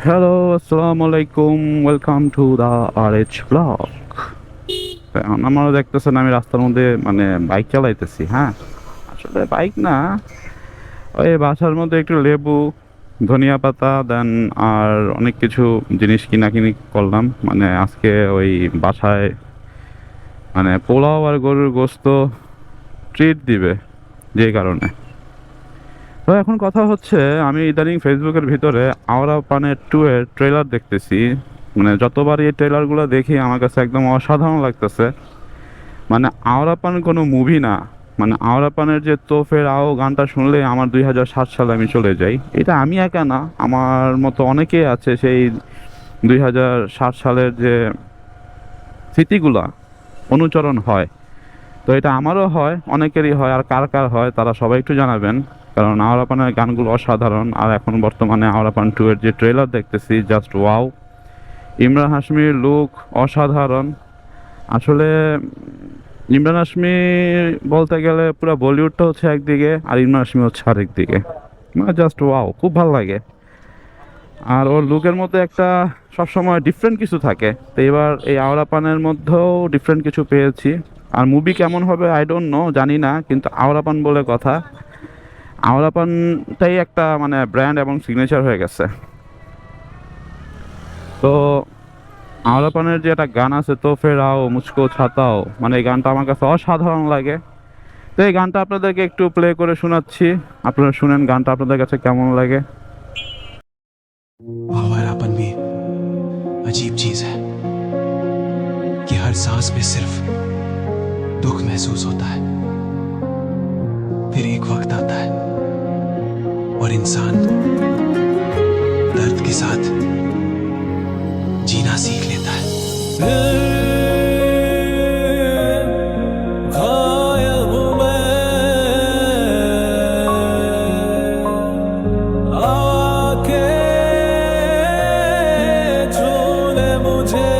Hello, আসসালামু আলাইকুম। Welcome to the RH blog. এখন আমারও দেখতেছেন আমি রাস্তার মধ্যে মানে বাইক চালাইতেছি। হ্যাঁ, আসলে বাইক না, ওই বাসার মধ্যে একটু লেবু, ধনিয়া পাতা দেন আর অনেক কিছু জিনিস কিনাকিনি করলাম। মানে আজকে ওই বাসায় মানে পোলাও আর গরুর গোস্ত ট্রিট দিবে, যে কারণে। তো এখন কথা হচ্ছে, আমি ইদানিং ফেসবুকের ভিতরে আওরা পানের 2 এর ট্রেলার দেখতেছি। মানে যতবার এই ট্রেলারগুলো দেখি আমার কাছে একদম অসাধারণ লাগতেছে। মানে আওরা পান কোনো মুভি না, মানে আওরা পানের যে তোফের আও গানটা শুনলে আমার 2007 সালে আমি চলে যাই। এটা আমি একা না, আমার মতো অনেকেই আছে সেই 2007 সালের যে স্মৃতিগুলা অনুচরণ হয়। তো এটা আমারও হয়, অনেকেরই হয়। আর কার কার হয় তারা সবাই একটু জানাবেন, কারণ আওরাপানের গানগুলো অসাধারণ। আর এখন বর্তমানে আওরাপান 2 এর যে ট্রেলার দেখতেছি, জাস্ট ওয়াও। ইমরান হাশমির লুক অসাধারণ। আসলে ইমরান হাশমি বলতে গেলে পুরো বলিউডটা হচ্ছে একদিকে আর ইমরান হাশমি হচ্ছে আরেক দিকে। মানে জাস্ট ওয়াও, খুব ভালো লাগে। আর ওর লুকের মধ্যে একটা সবসময় ডিফারেন্ট কিছু থাকে, তো এবার এই আওরাপানের মধ্যেও ডিফারেন্ট কিছু পেয়েছি। আর মুভি কেমন হবে আই ডোন্ট নো, জানি না, কিন্তু আওরাপান বলে কথা। আওরাপানটাই একটা মানে ব্র্যান্ড এবং সিগনেচার হয়ে গেছে। তো আওরাপানের যে একটা গান আছে, তো ফেরাও মুঝকো ছাতাও, মানে এই গানটা আমার কাছে অসাধারণ লাগে। তো এই গানটা আপনাদেরকে একটু প্লে করে শোনাচ্ছি, আপনারা শুনেন গানটা আপনাদের কাছে কেমন লাগে। आवारापन भी अजीब चीज है कि हर सांस में सिर्फ दुख महसूस होता है। फिर एक वक्त आता है और इंसान दर्द के साथ जीना सीख लेता है। गायब मैं आके छू ले मुझे,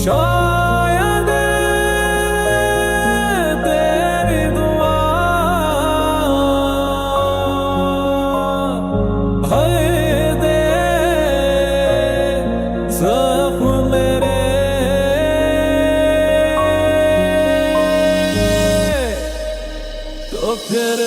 शायद तेरी दुआ है दे जख्म मेरे, तो फिर